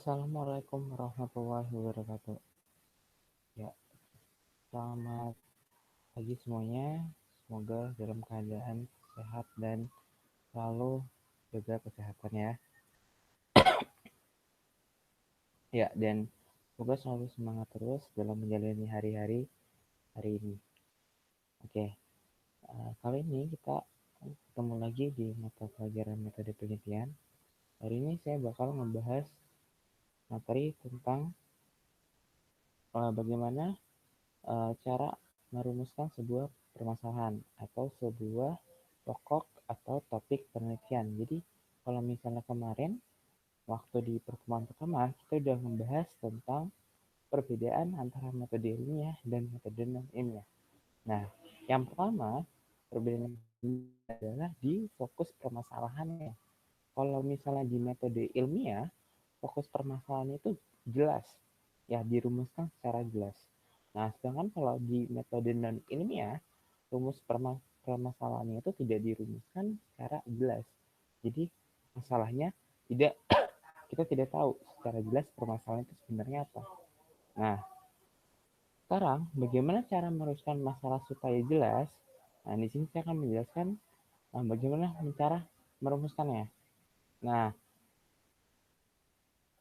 Assalamualaikum warahmatullahi wabarakatuh. Ya, selamat pagi semuanya. Semoga dalam keadaan sehat dan selalu jaga kesehatan ya. Ya, dan semoga selalu semangat terus dalam menjalani hari-hari hari ini. Oke, kali ini kita ketemu lagi di mata pelajaran metode penelitian. Hari ini saya bakal membahas materi tentang bagaimana cara merumuskan sebuah permasalahan atau sebuah pokok atau topik penelitian. Jadi kalau misalnya kemarin waktu di pertemuan pertama kita sudah membahas tentang perbedaan antara metode ilmiah dan metode non ilmiah. Nah, yang pertama perbedaan adalah di fokus permasalahannya. Kalau misalnya di metode ilmiah, fokus permasalahan itu jelas, ya dirumuskan secara jelas. Nah, sedangkan kalau di metode non ilmiah, rumus permasalahannya itu tidak dirumuskan secara jelas. Jadi masalahnya tidak kita tidak tahu secara jelas permasalahan itu sebenarnya apa. Nah, sekarang bagaimana cara merumuskan masalah supaya jelas? Nah, di sini saya akan menjelaskan bagaimana cara merumuskannya. Nah,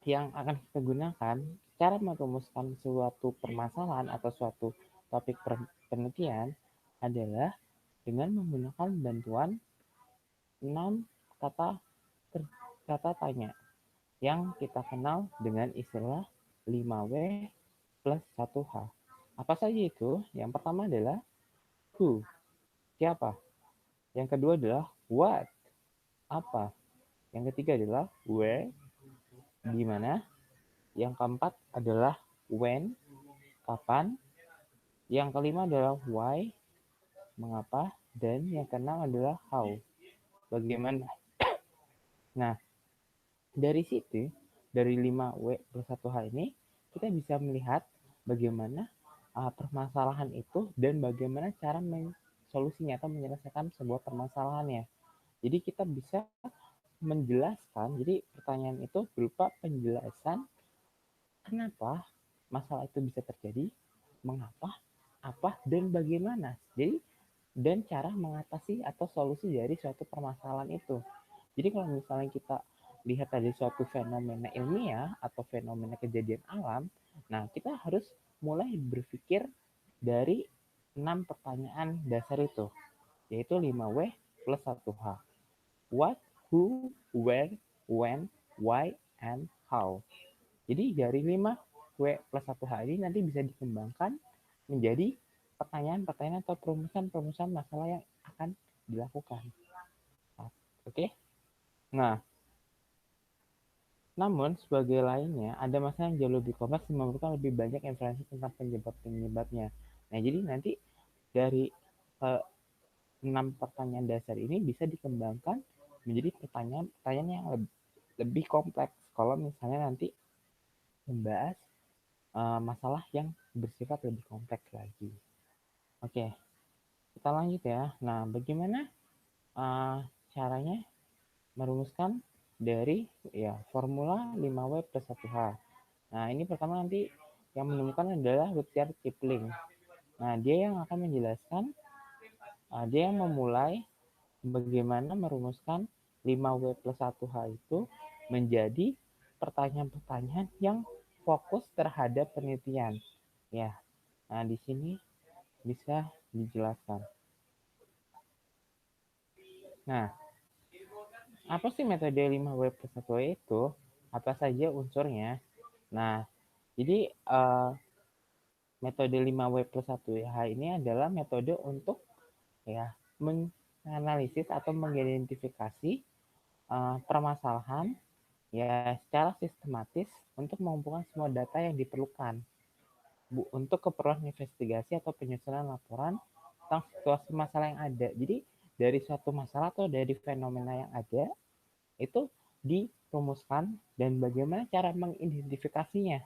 yang akan kita gunakan cara merumuskan suatu permasalahan atau suatu topik penelitian adalah dengan menggunakan bantuan 6 kata kata tanya yang kita kenal dengan istilah 5W plus 1H. Apa saja itu? Yang pertama adalah who, siapa. Yang kedua adalah what, apa. Yang ketiga adalah where, di mana. Yang keempat adalah when, kapan. Yang kelima adalah why, mengapa. Dan yang keenam adalah how, bagaimana. Nah, dari situ, dari 5W plus 1H ini, kita bisa melihat bagaimana permasalahan itu dan bagaimana cara solusinya atau menyelesaikan sebuah permasalahannya. Jadi kita bisa menjelaskan, jadi pertanyaan itu berupa penjelasan kenapa masalah itu bisa terjadi, mengapa, apa, dan bagaimana. Jadi, dan cara mengatasi atau solusi dari suatu permasalahan itu. Jadi kalau misalnya kita lihat ada suatu fenomena ilmiah atau fenomena kejadian alam, nah kita harus mulai berpikir dari 6 pertanyaan dasar itu, yaitu 5W plus 1H. What, who, where, when, why, and how. Jadi dari 5W plus 1H ini nanti bisa dikembangkan menjadi pertanyaan-pertanyaan atau perumusan-perumusan masalah yang akan dilakukan. Oke? Nah, namun sebagai lainnya, ada masalah yang jauh lebih kompleks yang memerlukan lebih banyak informasi tentang penyebab-penyebabnya. Nah, jadi nanti dari 6 pertanyaan dasar ini bisa dikembangkan menjadi pertanyaan-pertanyaan yang lebih kompleks kalau misalnya nanti membahas masalah yang bersifat lebih kompleks lagi. Oke, kita lanjut ya. Nah, bagaimana caranya merumuskan dari ya formula 5W plus 1H. Nah, ini pertama nanti yang menemukan adalah Rudyard Kipling. Nah, dia yang akan menjelaskan, dia yang memulai bagaimana merumuskan 5W plus 1H itu menjadi pertanyaan-pertanyaan yang fokus terhadap penelitian. Ya, nah di sini bisa dijelaskan. Nah, apa sih metode 5W plus 1H itu? Apa saja unsurnya? Nah, jadi metode 5W plus 1H ini adalah metode untuk ya menganalisis atau mengidentifikasi permasalahan ya secara sistematis untuk mengumpulkan semua data yang diperlukan untuk keperluan investigasi atau penyusunan laporan tentang situasi masalah yang ada. Jadi dari suatu masalah atau dari fenomena yang ada itu dirumuskan dan bagaimana cara mengidentifikasinya.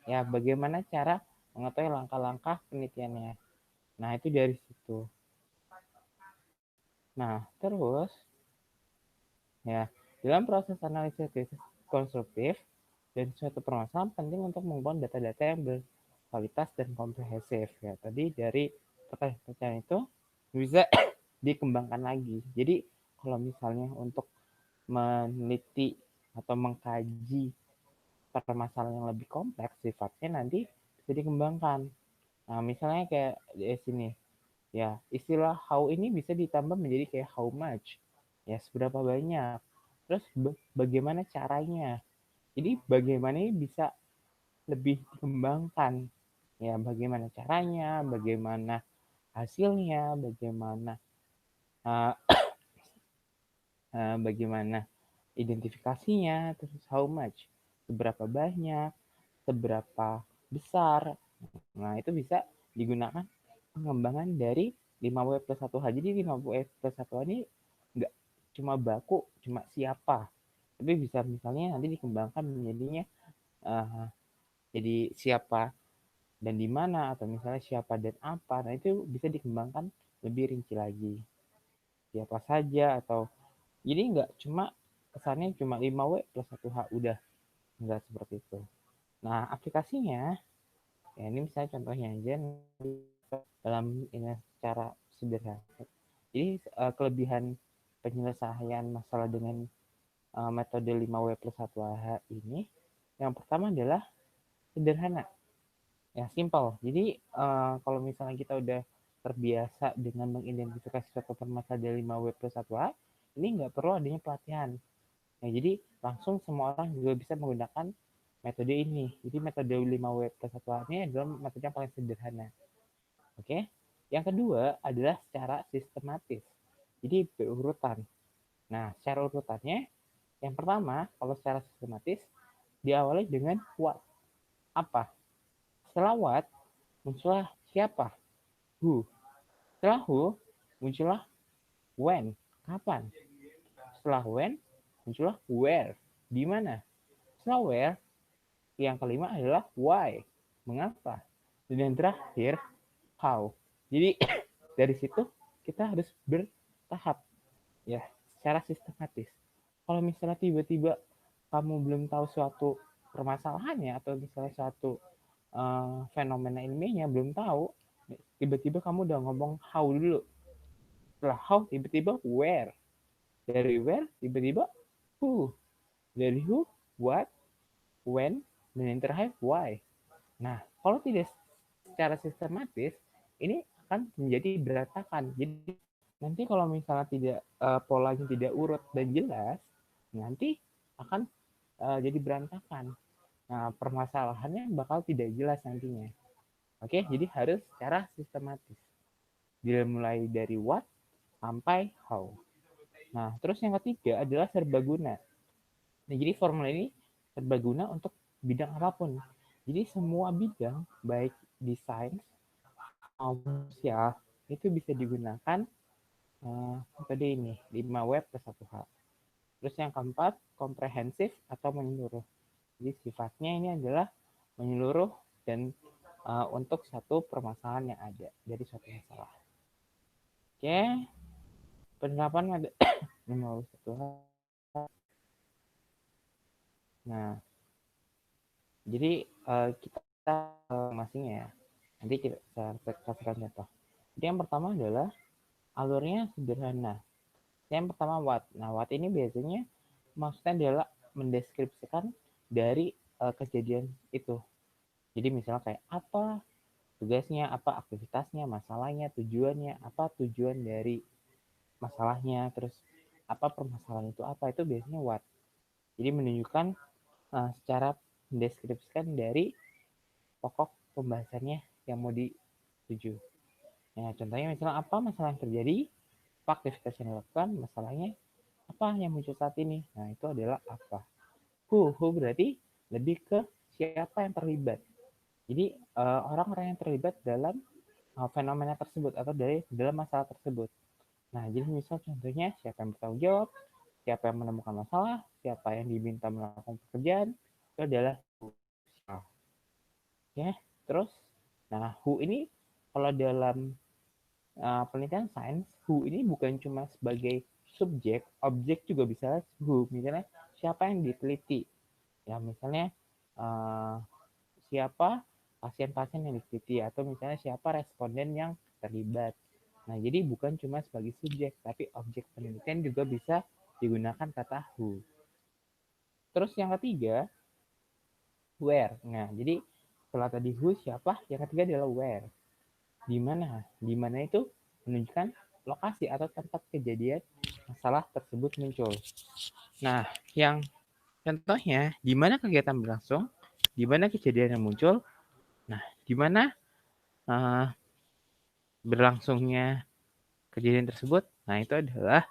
Ya, bagaimana cara mengetahui langkah-langkah penelitiannya. Nah, itu dari situ. Nah, terus ya, dalam proses analisis konstruktif dan suatu permasalahan penting untuk membangun data-data yang berkualitas dan komprehensif. Ya, tadi dari pertanyaan itu bisa dikembangkan lagi. Jadi kalau misalnya untuk meneliti atau mengkaji permasalahan yang lebih kompleks sifatnya nanti bisa dikembangkan. Nah, misalnya kayak di sini, ya istilah how ini bisa ditambah menjadi kayak how much, ya seberapa banyak. Terus bagaimana caranya? Jadi bagaimana ini bisa lebih dikembangkan, ya bagaimana caranya, bagaimana hasilnya, bagaimana uh, bagaimana identifikasinya, terus how much, seberapa banyak, seberapa besar. Nah, itu bisa digunakan pengembangan dari 5W plus 1H. Jadi 5W plus 1H ini nggak cuma baku, cuma siapa. Tapi bisa misalnya nanti dikembangkan menjadinya jadi siapa dan di mana, atau misalnya siapa dan apa. Nah, itu bisa dikembangkan lebih rinci lagi. Siapa saja, atau jadi nggak cuma kesannya cuma 5W plus 1H, udah. Nggak seperti itu. Nah, aplikasinya, ya ini misalnya contohnya aja dalam ini secara sederhana. Jadi kelebihan penyelesaian masalah dengan metode 5W plus 1H ini, yang pertama adalah sederhana, ya simple. Jadi kalau misalnya kita udah terbiasa dengan mengidentifikasi suatu permasalahan dari 5W plus 1H, ini nggak perlu adanya pelatihan. Nah, jadi langsung semua orang juga bisa menggunakan metode ini. Jadi metode 5W plus 1H ini adalah metode yang paling sederhana. Oke. Yang kedua adalah secara sistematis. Jadi berurutan. Nah, secara urutannya, yang pertama, kalau secara sistematis, diawali dengan what. Apa? Setelah what, muncullah siapa? Who. Setelah who, muncullah when. Kapan? Setelah when, muncullah where. Di mana? Setelah where, yang kelima adalah why. Mengapa? Dan yang terakhir, how. Jadi dari situ kita harus bertahap, ya, secara sistematis. Kalau misalnya tiba-tiba kamu belum tahu suatu permasalahannya, atau misalnya suatu fenomena ilmiahnya belum tahu, tiba-tiba kamu udah ngomong how dulu. Setelah how, tiba-tiba where. Dari where, tiba-tiba who. Dari who, what, when, dan yang terakhir why. Nah, kalau tidak secara sistematis, ini akan menjadi berantakan. Jadi nanti kalau misalnya tidak polanya tidak urut dan jelas, nanti akan jadi berantakan. Nah, permasalahannya bakal tidak jelas nantinya. Oke, jadi harus secara sistematis. Mulai dari what sampai how. Nah, terus yang ketiga adalah serbaguna. Nah, jadi formula ini serbaguna untuk bidang apapun. Jadi semua bidang, baik di sains maupun sosial, itu bisa digunakan metode ini, 5W plus 1H. Terus yang keempat, komprehensif atau menyeluruh. Jadi sifatnya ini adalah menyeluruh dan untuk satu permasalahan yang ada dari suatu masalah. Oke, penerapan ada 5W plus 1H. Nah, jadi kita masing-masing ya. Nanti kita kasihkan contoh. Jadi yang pertama adalah alurnya sederhana. Yang pertama what. Nah, what ini biasanya maksudnya adalah mendeskripsikan dari kejadian itu. Jadi misalnya kayak apa tugasnya, apa aktivitasnya, masalahnya, tujuannya, apa tujuan dari masalahnya, terus apa permasalahan itu apa, itu biasanya what. Jadi menunjukkan secara mendeskripsikan dari pokok pembahasannya yang mau dituju. Nah, contohnya misalnya apa masalah yang terjadi, apa aktivitas yang dilakukan, masalahnya apa yang muncul saat ini. Nah, itu adalah apa. Who berarti lebih ke siapa yang terlibat. Jadi orang-orang yang terlibat dalam fenomena tersebut atau dalam masalah tersebut. Nah, jadi misal contohnya siapa yang bertanggung jawab, siapa yang menemukan masalah, siapa yang diminta melakukan pekerjaan, itu adalah who. Ya, terus, nah who ini kalau dalam penelitian sains, who ini bukan cuma sebagai subjek, objek juga bisa who. Misalnya siapa yang diteliti, ya misalnya siapa pasien-pasien yang diteliti atau misalnya siapa responden yang terlibat. Nah, jadi bukan cuma sebagai subjek, tapi objek penelitian juga bisa digunakan kata who. Terus yang ketiga, where. Nah, jadi setelah tadi who siapa, yang ketiga adalah where. Di mana? Di mana itu menunjukkan lokasi atau tempat kejadian masalah tersebut muncul. Nah, yang contohnya, di mana kegiatan berlangsung, di mana kejadian yang muncul, nah, di mana berlangsungnya kejadian tersebut, nah itu adalah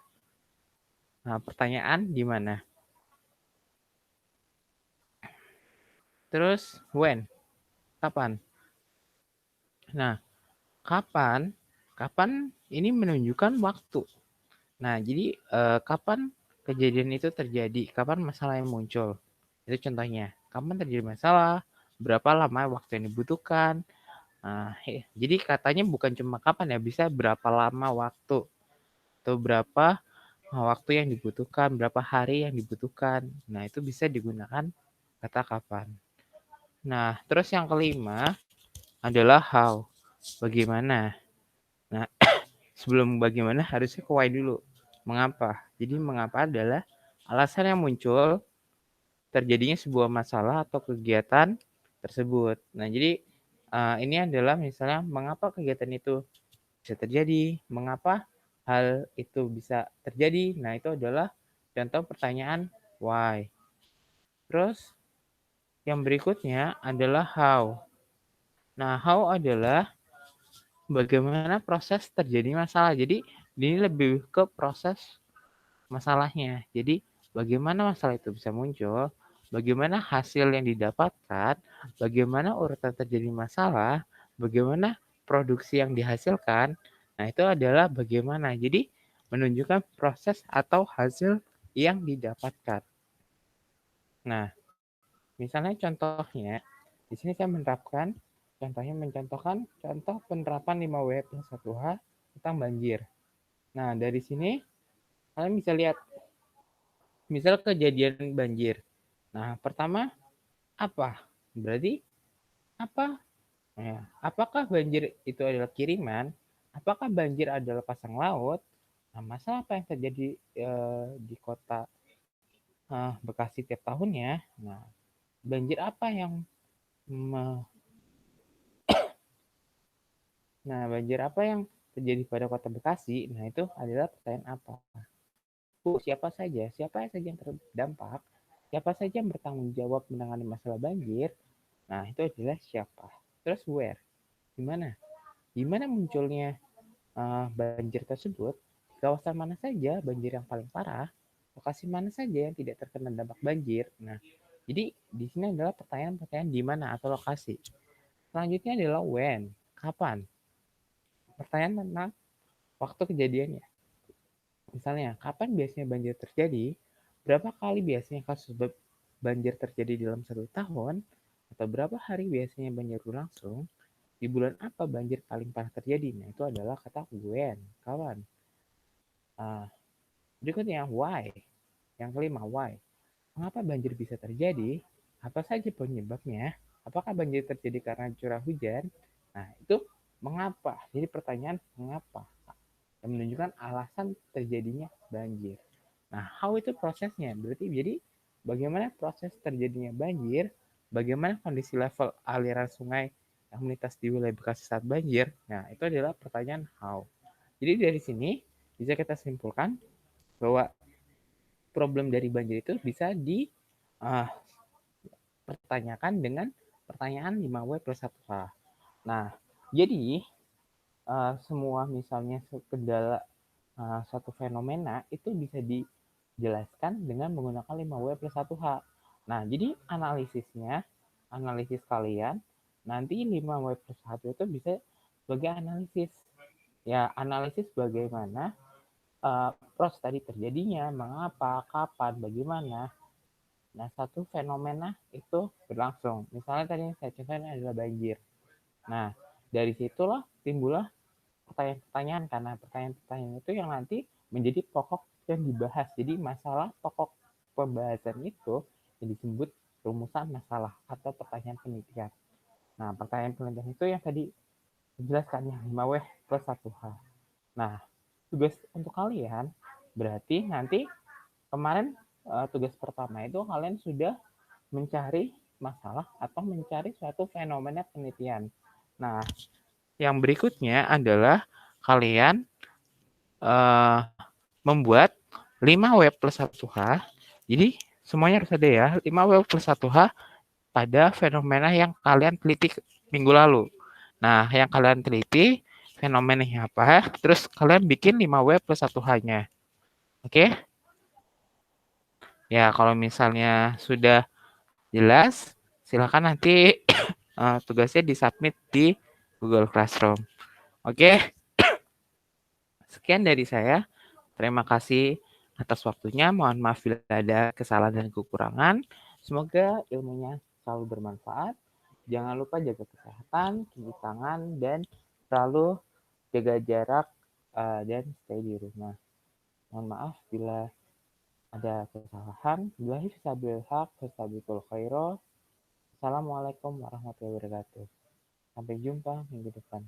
pertanyaan di mana. Terus when, kapan. Nah, kapan ini menunjukkan waktu. Nah, jadi kapan kejadian itu terjadi, kapan masalah yang muncul. Itu contohnya, kapan terjadi masalah, berapa lama waktu yang dibutuhkan. Nah, jadi katanya bukan cuma kapan ya, bisa berapa lama waktu atau berapa waktu yang dibutuhkan, berapa hari yang dibutuhkan. Nah, itu bisa digunakan kata kapan. Nah, terus yang kelima adalah how, bagaimana. Nah, sebelum bagaimana harusnya ke why dulu. Mengapa? Jadi mengapa adalah alasan yang muncul terjadinya sebuah masalah atau kegiatan tersebut. Nah, jadi ini adalah misalnya mengapa kegiatan itu bisa terjadi, mengapa hal itu bisa terjadi. Nah, itu adalah contoh pertanyaan why. Terus yang berikutnya adalah how. Nah, how adalah bagaimana proses terjadi masalah. Jadi, ini lebih ke proses masalahnya. Jadi, bagaimana masalah itu bisa muncul, bagaimana hasil yang didapatkan, bagaimana urutan terjadi masalah, bagaimana produksi yang dihasilkan. Nah, itu adalah bagaimana. Jadi, menunjukkan proses atau hasil yang didapatkan. Nah, misalnya contohnya, di sini saya mencontohkan contoh penerapan 5W plus 1H tentang banjir. Nah, dari sini kalian bisa lihat misal kejadian banjir. Nah, pertama apa? Berarti apa? Ya, apakah banjir itu adalah kiriman? Apakah banjir adalah pasang laut? Nah, masalah apa yang terjadi di kota Bekasi tiap tahunnya? Nah, banjir apa yang banjir apa yang terjadi pada kota Bekasi? Nah, itu adalah pertanyaan apa? Siapa saja yang terdampak? Siapa saja yang bertanggung jawab menangani masalah banjir? Nah, itu adalah siapa. Terus where? Di mana? Di mana munculnya banjir tersebut? Kawasan mana saja banjir yang paling parah? Lokasi mana saja yang tidak terkena dampak banjir? Nah, jadi di sini adalah pertanyaan-pertanyaan di mana atau lokasi. Selanjutnya adalah when, kapan. Pertanyaan tentang waktu kejadiannya. Misalnya, kapan biasanya banjir terjadi? Berapa kali biasanya kasus banjir terjadi dalam 1 tahun? Atau berapa hari biasanya banjir berlangsung? Di bulan apa banjir paling parah terjadi? Nah, itu adalah kata when, kawan. Berikutnya, why. Yang kelima, why. Mengapa banjir bisa terjadi? Apa saja penyebabnya? Apakah banjir terjadi karena curah hujan? Nah, itu mengapa. Jadi pertanyaan mengapa. Yang menunjukkan alasan terjadinya banjir. Nah, how itu prosesnya. Berarti jadi bagaimana proses terjadinya banjir, bagaimana kondisi level aliran sungai yang melintas di wilayah Bekasi saat banjir. Nah, itu adalah pertanyaan how. Jadi dari sini bisa kita simpulkan bahwa problem dari banjir itu bisa dipertanyakan dengan pertanyaan 5W plus 1H. Nah, jadi semua misalnya kendala suatu fenomena itu bisa dijelaskan dengan menggunakan 5W plus 1H. Nah, jadi analisis kalian, nanti 5W plus 1 itu bisa sebagai analisis. Ya, analisis bagaimana proses tadi terjadinya, mengapa, kapan, bagaimana. Nah, satu fenomena itu berlangsung. Misalnya tadi yang saya contohkan adalah banjir. Nah, dari situlah timbullah pertanyaan-pertanyaan, karena pertanyaan-pertanyaan itu yang nanti menjadi pokok yang dibahas. Jadi masalah pokok pembahasan itu yang disebut rumusan masalah atau pertanyaan penelitian. Nah, pertanyaan penelitian itu yang tadi dijelaskan yang 5W plus 1H. Nah, tugas untuk kalian berarti nanti kemarin tugas pertama itu kalian sudah mencari masalah atau mencari suatu fenomena penelitian. Nah, yang berikutnya adalah kalian membuat 5W plus 1H. Jadi, semuanya harus ada ya, 5W plus 1H pada fenomena yang kalian teliti minggu lalu. Nah, yang kalian teliti fenomenanya apa, terus kalian bikin 5W plus 1H-nya. Oke? Ya, kalau misalnya sudah jelas, silakan nanti tugasnya disubmit di Google Classroom. Oke? Sekian dari saya. Terima kasih atas waktunya. Mohon maaf bila ada kesalahan dan kekurangan. Semoga ilmunya selalu bermanfaat. Jangan lupa jaga kesehatan, cuci tangan, dan selalu jaga jarak dan stay di rumah. Mohon maaf bila ada kesalahan. Billahi fisabilil haq, fastabiqul khairah. Assalamualaikum warahmatullahi wabarakatuh. Sampai jumpa minggu depan.